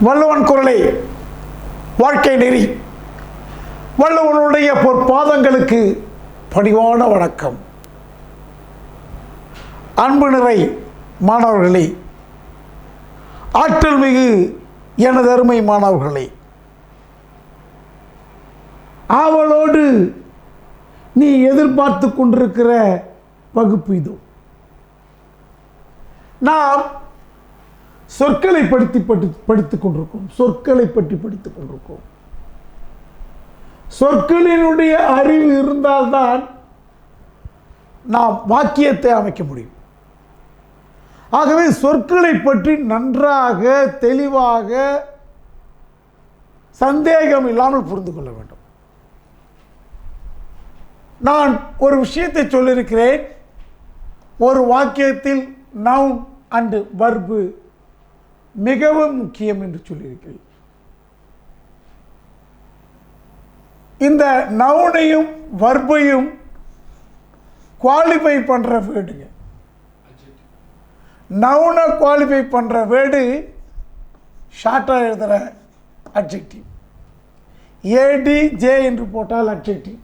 வள்ளுவன் குரலை வாழ்க்கை நெறி வள்ளுவனுடைய பொற்பாதங்களுக்கு பணிவான வணக்கம். அன்பு நிறை மாணவர்களே, ஆற்றல் மிகு எனது அருமை மாணவர்களே, ஆவலோடு நீ எதிர்பார்த்து கொண்டிருக்கிற வகுப்பு இது. நாம் சொற்களை படித்துக் கொண்டிருக்கோம். சொற்களை பற்றி படித்துக் கொண்டிருக்கோம். சொற்களினுடைய அறிவு இருந்தால்தான் நாம் வாக்கியத்தை அமைக்க முடியும். ஆகவே சொற்களை பற்றி நன்றாக தெளிவாக சந்தேகம் இல்லாமல் புரிந்து கொள்ள வேண்டும். நான் ஒரு விஷயத்தை சொல்லியிருக்கிறேன். ஒரு வாக்கியத்தில் நவுன் அண்டு வர்பு மிகவும் முக்கியம் என்று சொல்லியிருக்கிறேன். இந்த நவுனையும் வர்பையும் குவாலிஃபை பண்ணுற வேர்டுங்க. நவுனை குவாலிஃபை பண்ணுற வேர்டு ஷார்ட்டாக எழுதுகிற அட்ஜெக்டிவ். ஏடிஜே என்று போட்டால் அட்ஜெக்டிவ்.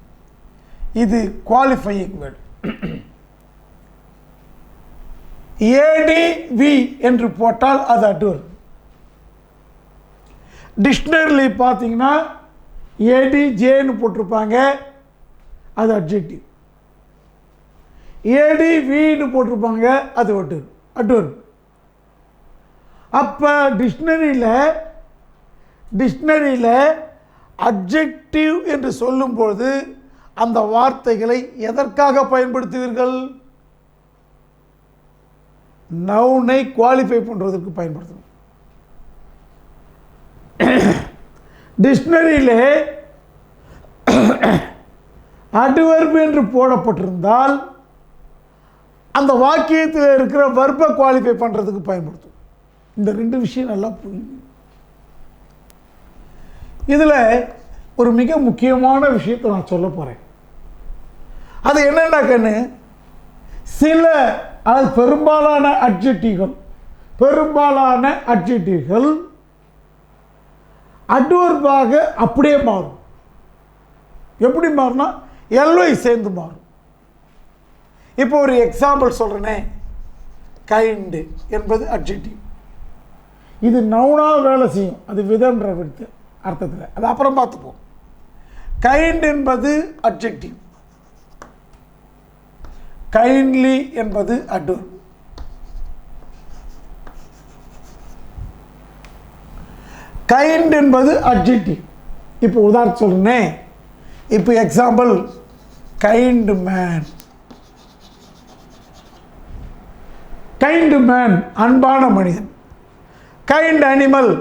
இது குவாலிஃபையிங் வேர்டு. ஏடிவி என்று போட்டால் அது அட்வர்ப். டிக்ஷனரியில் பார்த்தீங்கன்னா ஏடிஜேன்னு போட்டிருப்பாங்க, அது அட்ஜெக்டிவ். ஏடிவின்னு போட்டிருப்பாங்க, அது அட்வர்ப். அப்போ டிக்ஷனரியில் அட்ஜெக்டிவ் என்று சொல்லும்போது அந்த வார்த்தைகளை எதற்காக பயன்படுத்துவீர்கள்? நவுனை குவாலிஃபை பண்ணுறதுக்கு பயன்படுத்தணும். டிக்ஷனரியிலே அட்வர்ப் என்று போடப்பட்டிருந்தால் அந்த வாக்கியத்தில் இருக்கிற வர்பை குவாலிஃபை பண்ணுறதுக்கு பயன்படுத்தும். இந்த ரெண்டு விஷயம் நல்லா புரியும். இதில் ஒரு மிக முக்கியமான விஷயத்தை நான் சொல்ல போகிறேன். அது என்னென்னாக்கன்னு, சில பெரும்பாலான அட்ஜெக்டிவ்கள் அட்வர்பாக அப்படியே மாறும். எப்படி மாறும்னா எல்வை சேர்ந்து மாறும். இப்போ ஒரு எக்ஸாம்பிள் சொல்கிறேனே, கைண்டு என்பது அட்ஜெக்டிவ். இது நவுனாக வேலை செய்யும். அது விதன்ற அர்த்தத்தில், அது அப்புறம் பார்த்துப்போம். கைண்ட் என்பது அட்ஜெக்டிவ். கைண்ட்லி என்பது அட்வர்ப். கைண்ட் என்பது அட்ஜெக்டிவ். இப்போ உதாரணம் சொல்றேனே, இப்போ example, kind man. Kind man அன்பான மனிதன். கைண்ட் அனிமல்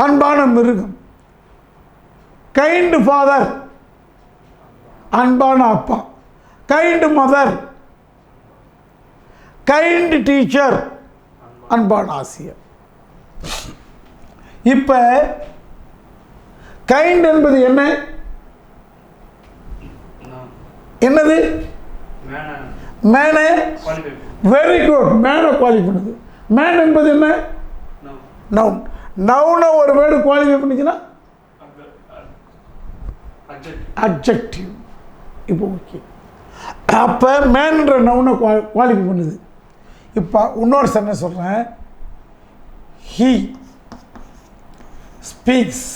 அன்பான மிருகம். கைண்ட் ஃபாதர் அன்பான அப்பா. Kind mother. கைண்ட் டீச்சர் அன்பான ஆசிரியர். இப்போ கைண்ட் என்பது என்னது? மேனை. Very good. மேனை குவாலிஃபை பண்ணுது. மேன் என்பது என்ன? நவுன். நவுனை ஒரு வேர்டு குவாலிஃபை பண்ணிச்சுன்னா அட்ஜெக்டிவ். இப்போ ஓகே. அப்போ மேன்ன்ற நவுனை குவாலிஃபை பண்ணுது. இப்போ இன்னொரு சன்ன சொல்கிறேன். He speaks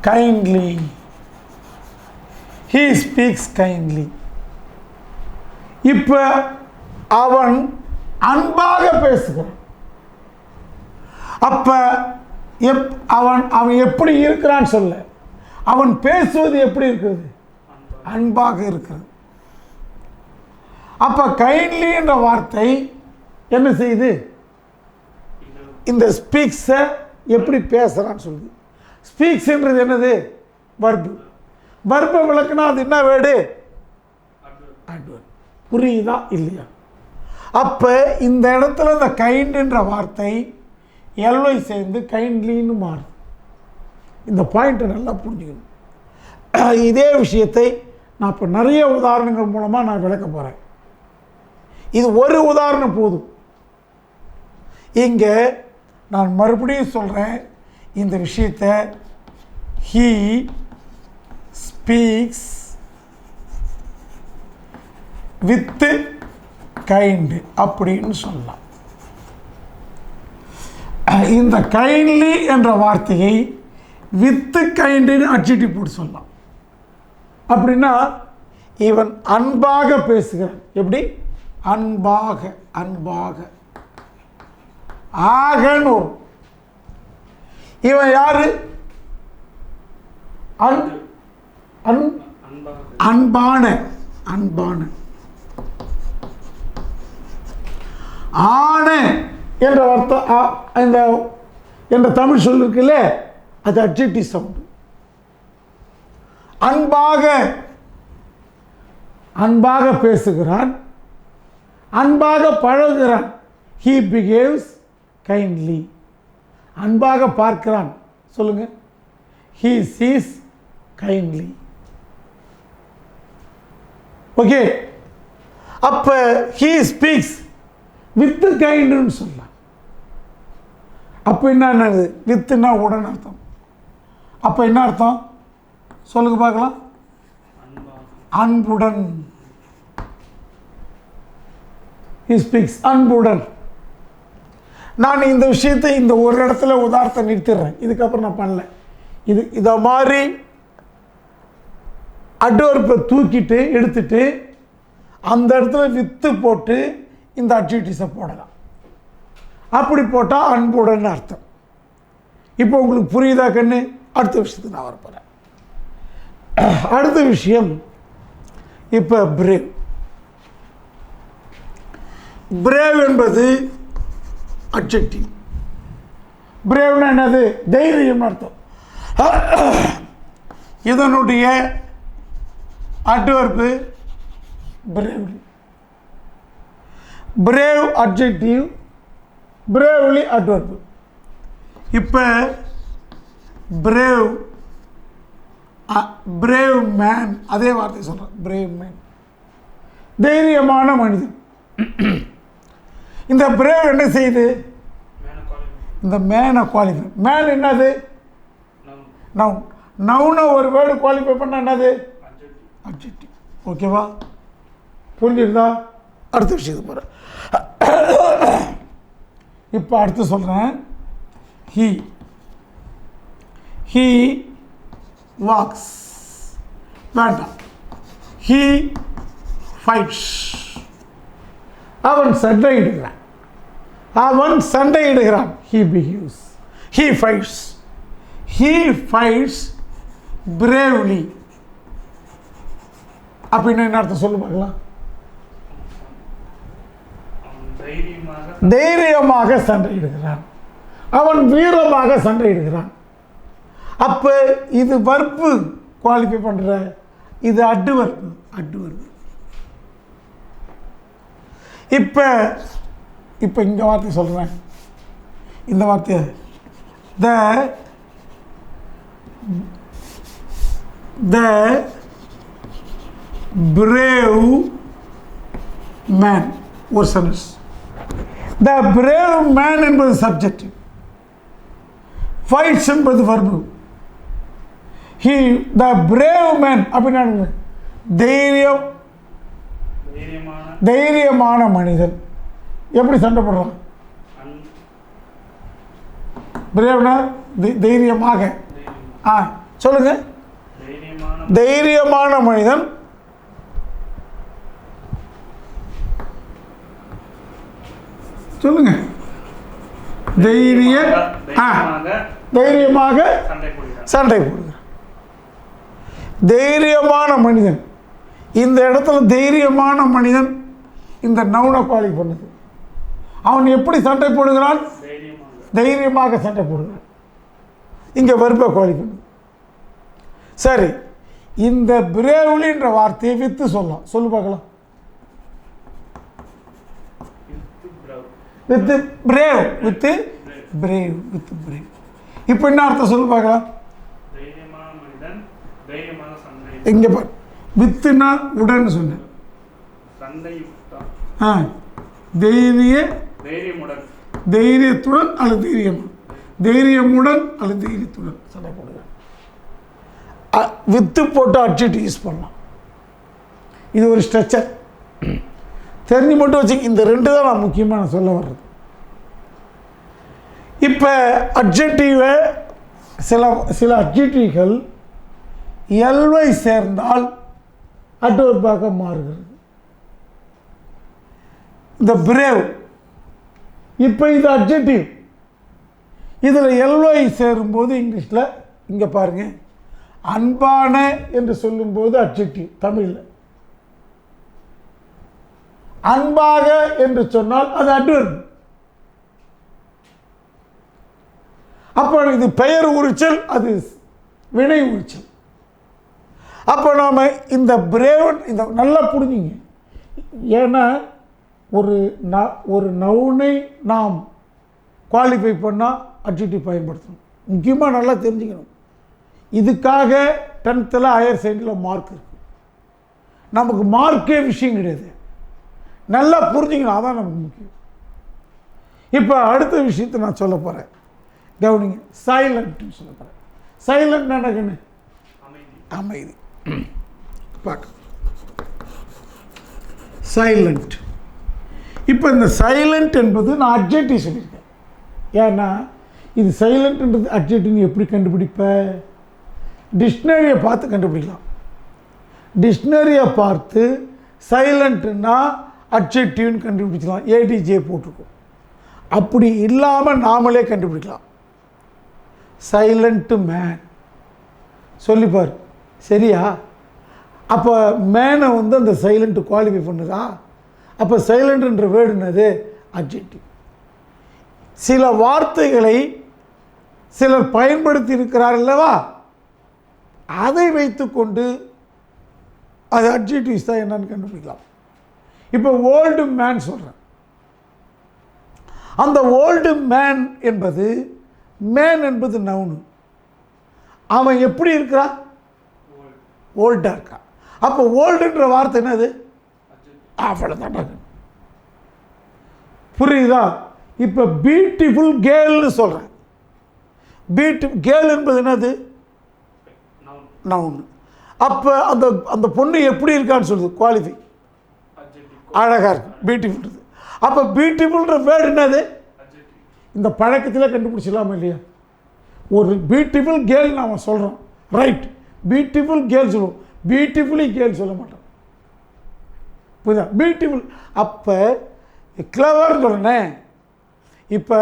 kindly. He speaks kindly. இப்போ அவன் அன்பாக பேசுகிறான். அப்போ அவன் எப்படி இருக்கிறான்னு சொல்ல, அவன் பேசுவது எப்படி இருக்கிறது? அன்பாக இருக்கிறது. அப்போ கைண்ட்லி என்ற வார்த்தை என்ன செய்யுது? இந்த ஸ்பீக்ஸை எப்படி பேசுகிறான்னு சொல்லுது. ஸ்பீக்ஸ்ன்றது என்னது? வர்பு. வர்பை விளக்குனா அது என்ன வேர்டு? அட்வர்ப். புரியுதா இல்லையா? அப்போ இந்த இடத்துல இந்த கைண்டுன்ற வார்த்தை எல்வை சேர்ந்து கைண்ட்லின்னு மாறுது. இந்த பாயிண்ட்டை நல்லா புரிஞ்சுக்கணும். இதே விஷயத்தை நான் இப்போ நிறைய உதாரணங்கள் மூலமாக நான் விளக்க போகிறேன். இது ஒரு உதாரணம் போதும். இங்கே நான் மறுபடியும் சொல்கிறேன், இந்த விஷயத்தை he speaks with kind அப்படின்னு சொல்லலாம். இந்த கைண்ட்லி என்ற வார்த்தையை வித் கைண்டுன்னு அட்ஜெக்டிவ் போட்டு சொல்லலாம். அப்படின்னா இவன் அன்பாக பேசுகிறான். எப்படி? அன்பாக, அன்பாக ஆகன்னு வரும். இவன் யாரு? அன்பான, அன்பான. ஆன என்ற வார்த்தை என்ற தமிழ் சொல் இருக்குல்ல, அது அட்ஜெக்டிவ் சவுண்ட். அன்பாக, அன்பாக பேசுகிறான், அன்பாக பழகுகிறான். he behaves kindly. அன்பாக பார்க்கிறான், சொல்லுங்க. he sees kindly. ஓகே, அப்ப he speaks with kindன்னு சொல்லலாம். அப்ப என்னது? வித்துனா உடன் அர்த்தம். அப்ப என்ன அர்த்தம் சொல்லுங்க பார்க்கலாம். அன்புடன். he speaks அன்புடன். நான் இந்த விஷயத்தை இந்த ஒரு இடத்துல உதாரணத்தை நிறுத்திடுறேன். இதுக்கப்புறம் நான் பண்ணல. இதை மாதிரி அட்வர்பை தூக்கிட்டு எடுத்துட்டு அந்த இடத்துல வித்து போட்டு இந்த அட்ஜெக்டிவ்ஸை போடலாம். அப்படி போட்டால் அன்புடன் அர்த்தம். இப்போ உங்களுக்கு புரியுதா கண்ணு? அடுத்த விஷயத்துக்கு நான் வரப்போகிறேன். அடுத்த விஷயம், இப்போ பிரேவ். பிரேவ் என்பது அட்ஜெக்டிவ். பிரேவ்னா என்னது? தைரியம் அர்த்தம். இதனுடைய adverb bravely. Brave adjective, bravely adverb. இப்போ பிரேவ், பிரேவ் மேன், அதே வார்த்தை சொல்கிறேன். பிரேவ் மேன், தைரியமான மனிதன். இந்த பிரேவ் என்ன செய்யுது? இந்த மேனை குவாலிஃபை. மேன் என்னது? நவுன். நவுனை ஒரு வேர்டு குவாலிஃபை பண்ண என்னது? அட்ஜெக்டிவ். ஓகேவா? புரிஞ்சுருந்தா? அடுத்த விஷயத்துக்கு போகிறேன். இப்போ அடுத்து சொல்கிறேன். he walks. வேண்டாம். he fights. அவன் சண்டையிடுகிறான். அவன் சண்டையிடுகிறான். he behaves. he fights. he fights bravely. அப்படின்னு என்ன அர்த்தம் சொல்லு பார்க்கலாம். தைரியமாக சண்டையிடுகிறான். அவன் வீரமாக சண்டையிடுகிறான். அப்ப இது வர்பு குவாலிஃபை பண்ற, இது அட்வர்பு. அட்வர்பு. இப்ப இந்த வார்த்தை சொல்றேன். இந்த வார்த்தை the brave man ஒரு சென்டென்ஸ். the brave man என்பது சப்ஜெக்ட், fights என்பது verb. the brave man அப்படின்னா தைரியமான மனிதன். எப்படி சண்டை போடுறான்? பிரேவ்னா தைரியமாக. சொல்லுங்க. தைரியமான மனிதன். சொல்லுங்க. தைரியமாக சண்டை போடுகிறான். தைரியமான மனிதன். இந்த இடத்துல தைரியமான மனிதன் இந்த நவுனை குவாலிஃபை பண்ணுது. அவன் எப்படி சண்டை போடுகிறான்? தைரியமாக சண்டை போடுகிறான். இங்கே வர்பை குவாலிஃபை பண்ணுது. சரி, இந்த பிரேவ்லின்ற வார்த்தையை வித்து சொல்லலாம். சொல்லு பார்க்கலாம். With brave. With brave. With brave. இப்போ என்ன அர்த்தம் சொல்லு பார்க்கலாம். இங்க பாரு, வித்துனா உடன் சொன்னேன். தைரியத்துடன் அல்லது தைரியமுடன் அல்லது தைரியத்துடன் சண்டை போடுகிறான். வித்து போட்டு அட்ஜெக்டிவ் யூஸ் பண்ணலாம். இது ஒரு ஸ்ட்ரக்சர். தெரிஞ்சு மட்டும் வச்சு இந்த 2 தான் நான் முக்கியமாக சொல்ல வர்றது. இப்போ அட்ஜெக்டிவை சில அட்ஜெக்டிவ்கள் எல்வை சேர்ந்தால் அட்வர்பாக மாறுகிறது. இந்த பிரேவ், இப்போ இது அட்ஜெக்டிவ், இதில் எல்வை சேரும்போது இங்கிலீஷில் இங்கே பாருங்கள், அன்பான என்று சொல்லும்போது அட்ஜெக்டிவ் தமிழில், அன்பாக என்று சொன்னால் அது அட்வர்ப். அப்போ இது பெயர் உரிச்சல், அது வினை உரிச்சல். அப்போ நாம் இந்த பிரேவன் இந்த நல்லா புரிஞ்சுங்க. ஏன்னா ஒரு நவுனை நாம் குவாலிஃபை பண்ணால் அட்ஜெக்டிவ் பயன்படுத்தணும். முக்கியமாக நல்லா தெரிஞ்சுக்கணும். இதுக்காக 10th ஹையர் செகண்டரியில் மார்க் இருக்குது. நமக்கு மார்க்கே விஷயம் கிடையாது. நல்லா புரிஞ்சுக்கணும், அதான் நமக்கு முக்கியம். இப்போ அடுத்த விஷயத்தை நான் சொல்ல போகிறேன், கவனிங்க. சைலண்ட்னு சொல்ல போகிறேன். சைலண்ட் நடக்குன்னு அமைதி. பார்க்க சைலண்ட். இப்போ இந்த சைலண்ட் என்பது நான் அட்ஜெக்டிவ் சொல்லியிருக்கேன். ஏன்னா இது சைலண்ட்ன்றது அட்ஜெக்டிவ்னு எப்படி கண்டுபிடிப்ப? டிக்ஷனரியை பார்த்து கண்டுபிடிக்கலாம். டிக்ஷனரியை பார்த்து சைலண்ட்னா அட்ஜெக்டிவ்னு கண்டுபிடிக்கலாம். ஏடிஜே போட்டிருக்கோம். அப்படி இல்லாமல் நாமளே கண்டுபிடிக்கலாம். சைலண்ட்டு மேன் சொல்லிப்பார், சரியா? அப்போ மேனை அந்த சைலண்ட்டு குவாலிஃபை பண்ணுதா? அப்போ சைலண்ட்ன்ற வேர்டு என்னது? அட்ஜெக்டிவ். சில வார்த்தைகளை சிலர் பயன்படுத்தி இருக்கிறார் அல்லவா, அதை வைத்துக்கொண்டு அது அட்ஜெக்டிவ்ஸ் தான் என்னன்னு கண்டுபிடிக்கலாம். இப்போ ஓல்டு மேன் சொல்கிறேன். அந்த ஓல்டு மேன் என்பது, மேன் என்பது நவுனு. அவன் எப்படி இருக்கிறான்? ஓல்டாக இருக்கான். அப்போ ஓல்டுன்ற வார்த்தை என்னது? அவ்வளோதான். புரியுதா? இப்போ பியூட்டிஃபுல் கேர்ள்னு சொல்கிறேன். கேர்ள் என்பது என்னது? நவுன். அப்போ அந்த பொண்ணு எப்படி இருக்கான்னு சொல்லுது, குவாலிஃபை, அழகாக இருக்கு, பியூட்டிஃபுல். அப்போ பியூட்டிஃபுல்ன்ற வேர்டு என்னது? இந்த பழக்கத்தில் கண்டுபிடிச்சிடலாமா இல்லையா? ஒரு பியூட்டிஃபுல் கேர்ள் நாம் சொல்கிறோம், ரைட், பியூட்டிஃபுல் கேர்ள் சொல்லுவோம், பியூட்டிஃபுல்லி கேர்ள் சொல்ல மாட்டோம். புரியுதா? பியூட்டிஃபுல். அப்போ கிளவர் சொல்கிறேன். இப்போ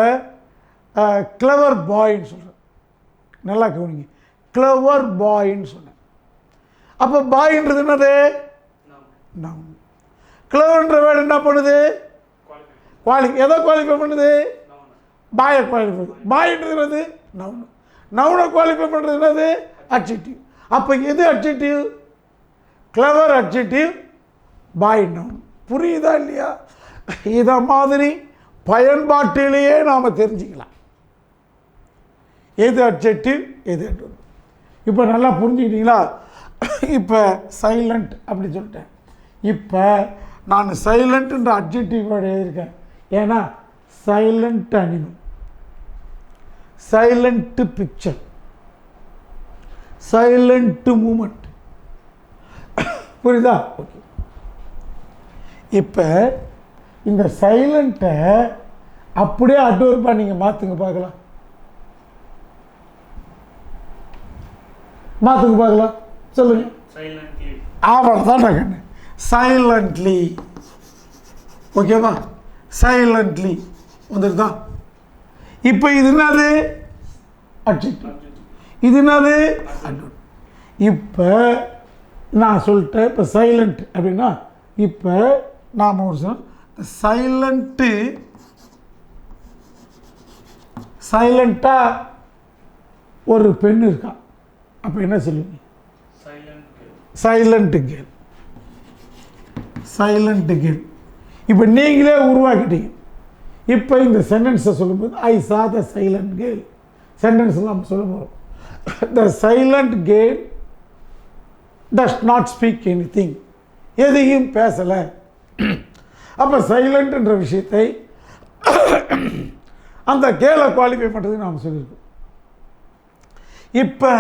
கிளவர் பாய்ன்னு சொல்கிறேன். நல்லா கவனிங்க, கிளவர் பாய்ன்னு சொன்னேன். அப்போ பாய்ன்றது என்னது? நவுன். கிளவர்ன்ற வேர்டு என்ன பண்ணுது? எதை குவாலிஃபை பண்ணுது? பாயை குவாலிஃபை. பாய்ன்றது என்னது? நவுன். நவுனை குவாலிஃபை பண்ணுறது என்னது? அட்ஜெக்டிவ். அப்போ எது அட்ஜெக்டிவ்? கிளவர் அட்ஜெக்டிவ், பாய் நவுன். புரியுதா இல்லையா? இதை மாதிரி பயன்பாட்டிலேயே நாம் தெரிஞ்சுக்கலாம் எது அட்ஜெக்டிவ் எது அட்வர்ப். இப்போ நல்லா புரிஞ்சுக்கிட்டீங்களா? இப்போ சைலண்ட் அப்படி சொல்லிட்டேன். இப்போ நான் சைலண்ட்ன்ற அட்ஜெக்டிவோட இருக்கேன். ஏன்னா silent animal, silent picture, silent moment. புரியுதா? ஓகே. இப்போ இந்த சைலண்ட்டை அப்படியே அட்வர்பாக நீங்கள் மாற்றுங்க பார்க்கலாம். மாற்றுங்க பார்க்கலாம், சொல்லுங்க. அவ்வளோதான் கண்ணு. சைலண்ட்லி. ஓகேவா? சைலண்ட்லி வந்துருதா? இப்போ இது என்னது? அட்ஜெக்டிவ். இது என்னது? அட்வர்ப். இப்போ நான் சொல்லிட்டேன். இப்போ சைலண்ட் அப்படின்னா, இப்போ நாம் ஒரு சைலண்ட்டு, சைலண்ட்டாக ஒரு பெண் இருக்கா. அப்போ என்ன சொல்லுவீங்க? Silent girl. Silent girl. இப்போ நீங்களே உருவாக்கிட்டீங்க. இப்போ இந்த சென்டென்ஸை சொல்லும்போது ஐ சா த சைலண்ட் கேர்ள் சென்டென்ஸ் நம்ம சொல்ல போகிறோம். The silent girl does not speak anything. எதையும் பேசலை. அப்போ சைலண்ட்ன்ற விஷயத்தை அந்த கேலை குவாலிஃபை பண்ணுறதுக்கு நாம் சொல்லியிருக்கோம். இப்போ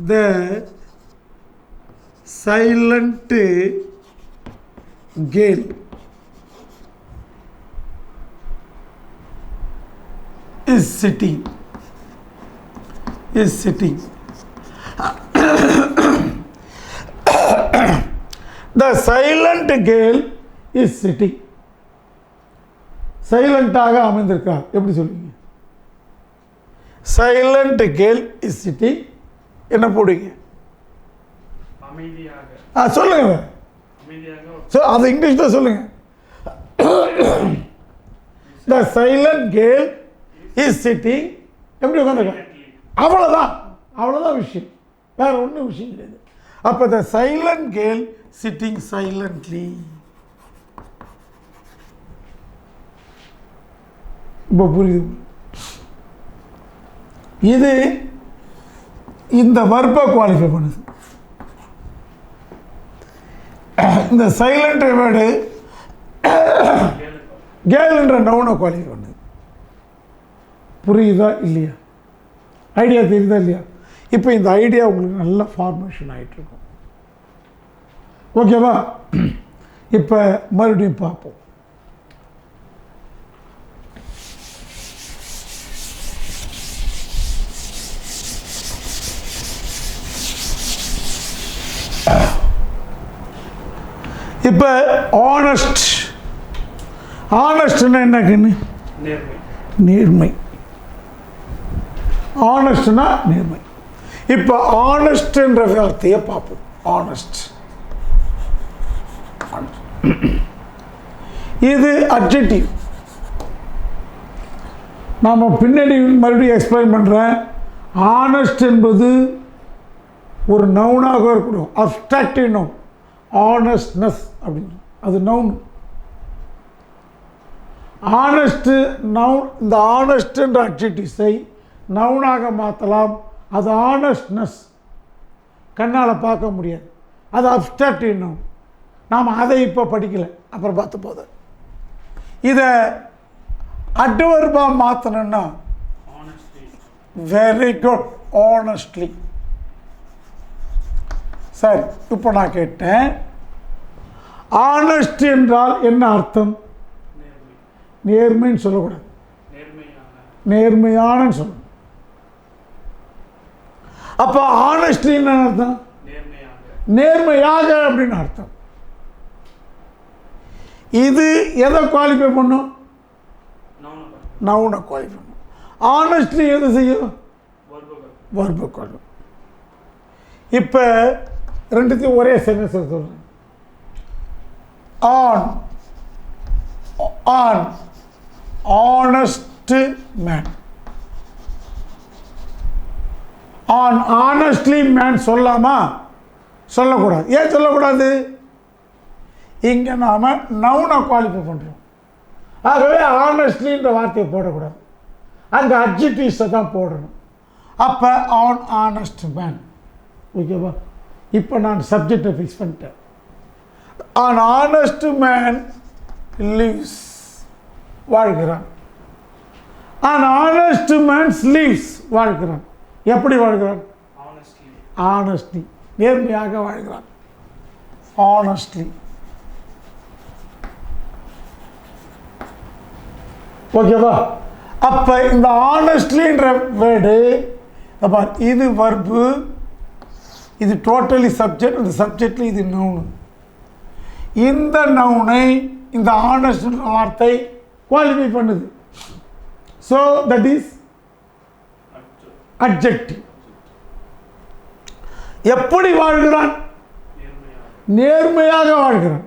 the silent girl is sitting the silent girl is sitting. சைலண்டாக அமைந்திருக்கா எப்படி சொல்லுவீங்க? சைலண்ட் கேர்ள் இஸ் சிட்டிங் என்ன போடுவீங்க? சொல்லுங்க. அது இங்கிலீஷ்ல சொல்லுங்க. The silent girl is sitting எப்படி உட்காந்துருக்கா? அவ்வளோதான் விஷயம், வேற ஒன்றும் விஷயம் கிடையாது. அப்போ the silent girl sitting silently. இப்போ புரியுது? இது இந்த வர்பை குவாலிஃபை பண்ணுது. இந்த சைலண்ட் வேர்டு கேர்ள் என்ற நவுனை குவாலிஃபை பண்ணுது. புரியுதா இல்லையா? ஐடியா தெரியுதா இல்லையா? இப்போ இந்த ஐடியா உங்களுக்கு நல்ல ஃபார்மேஷன் ஆகிட்டு இருக்கும். ஓகேவா? இப்போ மறுபடியும் பார்ப்போம். இப்போ ஆனஸ்ட்னா என்னக்குன்னு? நேர்மை. ஆனஸ்ட்னா நேர்மை. இப்போ ஆனஸ்ட் என்ற வார்த்தையை பார்ப்போம். ஆனஸ்ட் இது அட்ஜெக்டிவ். நாம் பின்னாடி மறுபடியும் எக்ஸ்பிளைன் பண்ணுறேன். ஆனஸ்ட் என்பது ஒரு நவுனாக இருக்கணும், அப்ஸ்ட்ராக்டிவ் நவுன். ஆனஸ்ட்னஸ் அப்படின்னு அது நவுன். Honest noun. இந்த ஆனஸ்ட் என்ற அட்ஜெக்டிவ்ஸை நவுனாக மாற்றலாம். அது ஆனஸ்ட்னஸ், கண்ணால் பார்க்க முடியாது, அது அப்ஸ்ட்ராக்டிவ் நவுன். நாம் அதை இப்போ படிக்கலை, அப்புறம் பார்த்து போது. இதை அட்வர்பாக மாற்றணுன்னா வெரி குட், ஆனஸ்ட்லி. சரி, இப்போ நான் கேட்டேன், ஆனஸ்ட் என்றால் என்ன அர்த்தம்? நேர்மைன்னு சொல்லக்கூடாது, நேர்மையானன்னு சொல்லணும். அப்போ ஆனஸ்ட்லி என்ன அர்த்தம்? நேர்மையாக அப்படின்னு அர்த்தம். இது எதை குவாலிஃபை பண்ணும்? நவுனை குவாலிஃபை பண்ணும். ஆனஸ்ட்லி எது செய்யும்? வர்பை குவாலிஃபை. இப்போ ரெண்டுத்தையும் ஒரே சென்டென்ஸ் சொல்கிறேன். On honest man. On honestly man சொல்லாமா? சொல்லக்கூடாது. ஏன் சொல்லக்கூடாது? இங்கே நாம் நவுனை குவாலிஃபை பண்ணுறோம். ஆகவே ஆனஸ்ட்லின்ற வார்த்தையை போடக்கூடாது, அங்கே அட்ஜெக்டிவ்ஸை தான் போடணும். அப்போ ஆன் ஆனஸ்ட் மேன். ஓகேவா? இப்போ நான் சப்ஜெக்டை ஃபிக்ஸ் பண்ணிட்டேன். ஆன் ஆனஸ்ட் மேன் லிவ்ஸ், வாழ்கிறான். ஆன் ஆனஸ்ட் மேன் லிவ்ஸ், வாழ்கிறான். எப்படி வாழ்கிறான்? ஆனஸ்ட்லி, நேர்மையாக வாழ்கிறான். ஆனஸ்ட்லி. ஓகேவா? அப்போ இந்த ஆனஸ்ட்லின்ற வேர்டு, இது வர்பு, இது டோட்டலி சப்ஜெக்ட், இந்த சப்ஜெக்ட்ல இது நவுனு. இந்த நவுனை இந்த ஆனஸ்ட் வார்த்தை குவாலிஃபை பண்ணுது. So that is adjective. எப்படி வாழ்கிறான்? நேர்மையாக வாழ்கிறான்.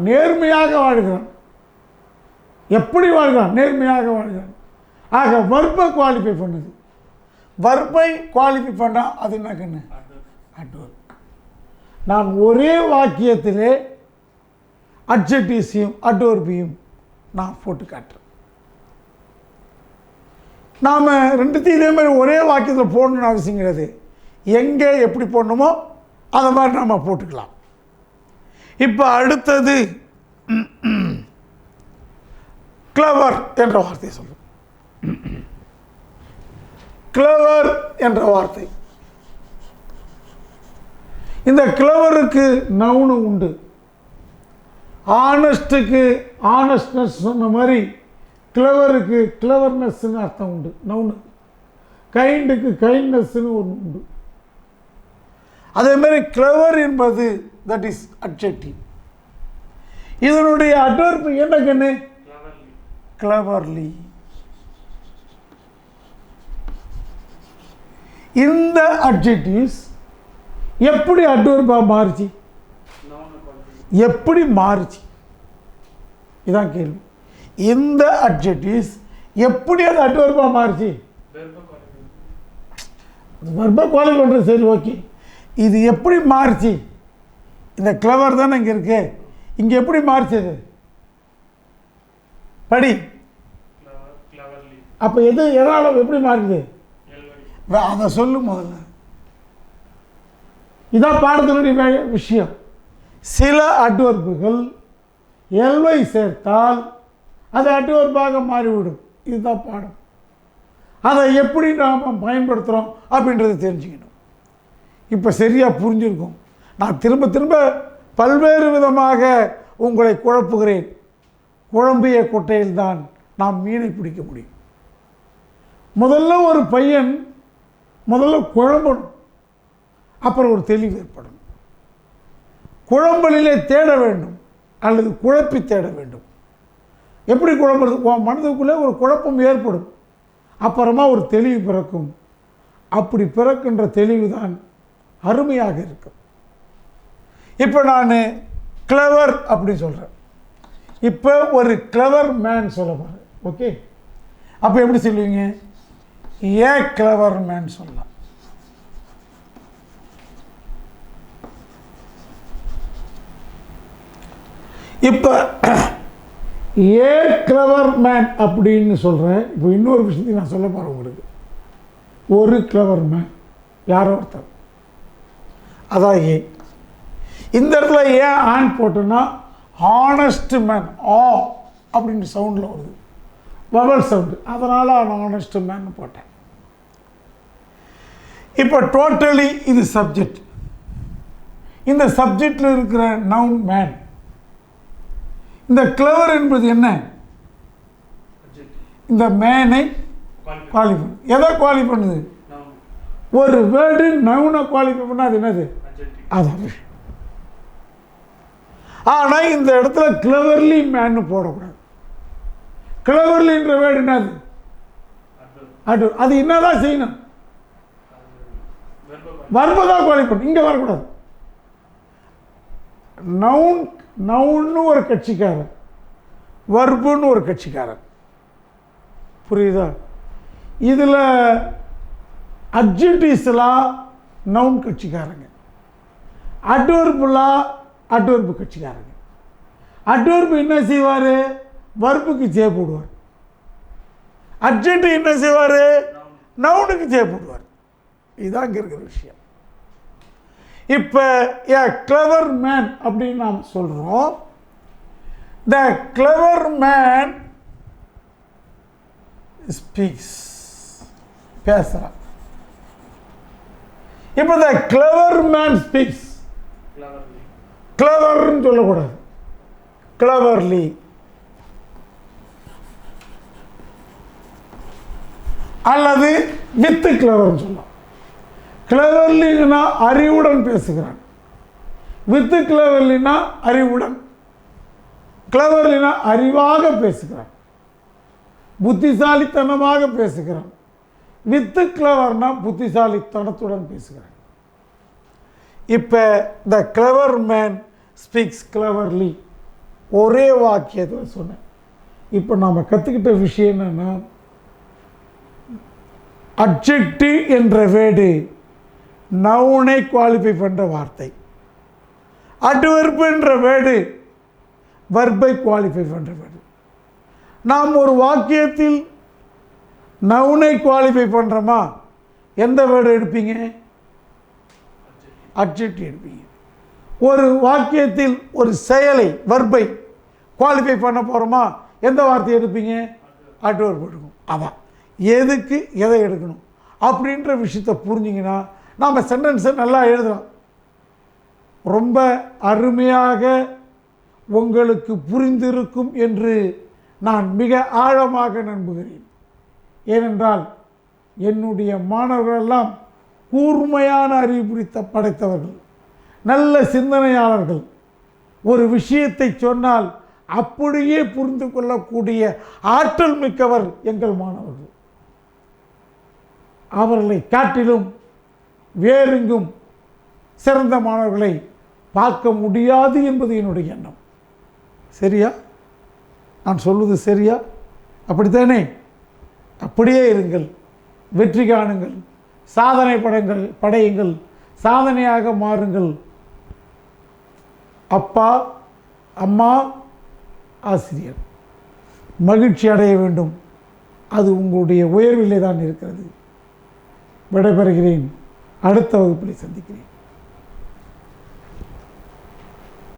நேர்மையாக வாழ்கிறான். எப்படி வாழ்கிறான்? நேர்மையாக வாழ்கிறான். ஆக வர்பை குவாலிஃபை பண்ணுது. வர்பை குவாலிஃபை பண்ணால் அது என்னக்குன்னு? அட்வர்ப். நான் ஒரே வாக்கியத்திலே அட்ஜெக்டிவ்ஸையும் அட்வர்பையும் நான் போட்டு காட்டுறேன். நாம் ரெண்டுத்தையும் இதே மாதிரி ஒரே வாக்கியத்தில் போடணும்னு அவசியம் கிடையாது. எங்கே எப்படி போடணுமோ அதை மாதிரி நம்ம போட்டுக்கலாம். இப்போ அடுத்தது கிளவர் என்ற வார்த்தையை சொல்லும். கிளவர் என்ற வார்த்தை, இந்த கிளவருக்கு நவுனு உண்டு. ஆனஸ்டுக்கு ஆனஸ்ட்னஸ் சொன்ன மாதிரி கிளவருக்கு கிளவர்னஸ்ன்னு அர்த்தம் உண்டு, நவுனு. கைண்டுக்கு கைண்ட்னஸ்ன்னு ஒன்று உண்டு. அதே மாதிரி கிளவர் என்பது தட் இஸ் அட்ஜெக்டிவ். இதனுடைய அட்வர்ப் என்ன கண்ணு? கிளவர்லி. இந்த அட்ஜெக்டிவ்ஸ் எப்படி அட்வர்பா மாறுச்சு? எப்படி மாறுச்சு? இதான் கேள்வி. இந்த அட்ஜெக்டிவ்ஸ் எப்படி அது அட்வர்பா மாறுச்சு? வெர்பை குவாலிஃபை பண்ணுறது சரி, ஓகே. இது எப்படி மாறுச்சு? இந்த கிளவர் தானே இங்கே இருக்கு, இங்கே எப்படி மாறுச்சது? படி. அப்போ எது எதனால் எப்படி மாறுது? அதை சொல்லு முதல்ல. இதான் பாடத்தினுடைய விஷயம். சில அட்வர்புகள் எல்வை சேர்த்தால் அது அட்வர்பாக மாறிவிடும். இதுதான் பாடம். அதை எப்படி நாம் பயன்படுத்துகிறோம் அப்படின்றத தெரிஞ்சுக்கணும். இப்போ சரியாக புரிஞ்சிருக்கும். நான் திரும்ப திரும்ப பல்வேறு விதமாக உங்களை குழப்புகிறேன். குழம்பிய கொட்டையில்தான் நாம் மீனை பிடிக்க முடியும். முதல்ல ஒரு பையன் முதல்ல குழம்பணும், அப்புறம் ஒரு தெளிவு ஏற்படும். குழம்பலிலே தேட வேண்டும் அல்லது குழப்பி தேட வேண்டும். எப்படி குழம்புறது? மனதுக்குள்ளே ஒரு குழப்பம் ஏற்படும், அப்புறமா ஒரு தெளிவு பிறக்கும். அப்படி பிறக்கின்ற தெளிவு தான் அருமையாக இருக்கும். இப்போ நான் கிளவர் அப்படி சொல்கிறேன். இப்போ ஒரு கிளவர் மேன் சொல்ல போகிறேன். ஓகே, அப்போ எப்படி சொல்லுவீங்க? ஏ கிளவர் மேன் சொல்லலாம். இப்போ ஏ கிளவர் மேன் அப்படின்னு சொல்கிறேன். இப்போ இன்னொரு விஷயத்தையும் நான் சொல்ல போகிறேன் உங்களுக்கு. ஒரு கிளவர் மேன் யாரோ ஒருத்தர், அதான் ஏ. இந்த இடத்துல ஏன் ஆன் போட்டோன்னா ஹானஸ்ட் மேன், ஆ அப்படின்னு சவுண்டில் வருது, வவல் சவுண்டு, அதனால் நான் ஹானஸ்ட் மேன் போட்டேன். இப்போ டோட்டலி இது சப்ஜெக்ட். இந்த சப்ஜெக்டில் இருக்கிற நவுன் மேன். இந்த கிளவர் என்பது என்ன? இந்த மேனை குவாலிஃபை. எதை குவாலிஃபை பண்ணுது? ஒரு வேர்டு நவுனை குவாலிஃபை பண்ணால் அது என்னது? அதான். ஆனால் இந்த இடத்துல கிளவர்லி மேன்னு போடக்கூடாது. கிளவர்லின்ற வேர்டு என்னது? அது என்னதான் செய்யணும்? வர்பதான் குவாலிஃபை பண்ணணும். இங்கே வரக்கூடாது. நவுன்னு ஒரு கட்சிக்காரன், வர்புன்னு ஒரு கட்சிக்காரன். புரியுதா? இதில் அட்ஜெக்டிவ்ஸ்லாம் நவுன் கட்சிக்காரங்க, அட்வர்புலாம் அட்வர்பு கட்சிக்காரங்க. அட்வர்பு என்ன செய்வார்? வர்புக்கு ஜே போடுவார். அட்ஜெக்டிவ் என்ன செய்வார்? நவுனுக்கு ஜே போடுவார். இதுதான் இங்கே இருக்கிற விஷயம். இப்போ ஏ கிளவர் மேன் அப்படின்னு நாம் சொல்கிறோம். த கிளவர் மேன் ஸ்பீக்ஸ், பேசுகிறான். இப்போ த கிளவர் மேன் ஸ்பீக்ஸ், கிளவர்னு சொல்லக்கூடாது, கிளவர்லி. அல்லது வித்து கிளவர்னு சொல்லலாம். கிளவர்லினா அறிவுடன் பேசுகிறான், வித்து கிளவர்லினா அறிவுடன், கிளவர்லினா அறிவாக பேசுகிறான், புத்திசாலித்தனமாக பேசுகிறான். வித்து கிளவர்னா புத்திசாலித்தனத்துடன் பேசுகிறான். இப்போ த கிளவர் மேன் ஸ்பீக்ஸ் கிளவர்லி ஒரே வாக்கியத்தில் சொன்னேன். இப்போ நாம் கற்றுக்கிட்ட விஷயம் என்னென்னா, அட்ஜெக்டிவ் என்ற வேர்டு நவுனை குவாலிஃபை பண்ணுற வார்த்தை, அட்வெர்ப் என்ற வேர்டு வர்பை குவாலிஃபை பண்ணுற வேர்டு. நாம் ஒரு வாக்கியத்தில் நவுனை குவாலிஃபை பண்ணுறோமா, எந்த வேர்டு எடுப்பீங்க? அட்ஜெக்டிவ் எடுப்பீங்க. ஒரு வாக்கியத்தில் ஒரு செயலை வர்பை குவாலிஃபை பண்ண போகிறோமா, எந்த வார்த்தையை எடுப்பீங்க? அட்வர்ப் எடுக்கணும். அதான் எதுக்கு எதை எடுக்கணும் அப்படின்ற விஷயத்தை புரிஞ்சிங்கன்னா நாம் சென்டென்ஸை நல்லா எழுதலாம். ரொம்ப அருமையாக உங்களுக்கு புரிந்திருக்கும் என்று நான் மிக ஆழமாக நம்புகிறேன். ஏனென்றால் என்னுடைய மாணவர்களெல்லாம் கூர்மையான அறிவு படைத்தவர்கள், நல்ல சிந்தனையாளர்கள். ஒரு விஷயத்தை சொன்னால் அப்படியே புரிந்து கொள்ளக்கூடிய ஆற்றல் மிக்கவர் எங்கள் மாணவர்கள். அவர்களை காட்டிலும் வேறெங்கும் சிறந்த மாணவர்களை பார்க்க முடியாது என்பது என்னுடைய எண்ணம். சரியா? நான் சொல்வது சரியா? அப்படித்தானே? அப்படியே இருங்கள், வெற்றி காணுங்கள், சாதனை படையுங்கள், சாதனையாக மாறுங்கள். அப்பா, அம்மா, ஆசிரியர் மகிழ்ச்சி அடைய வேண்டும். அது உங்களுடைய உயர்விலே தான் இருக்கிறது. விடைபெறுகிறேன். அடுத்த வகுப்பில் சந்திக்கிறேன்.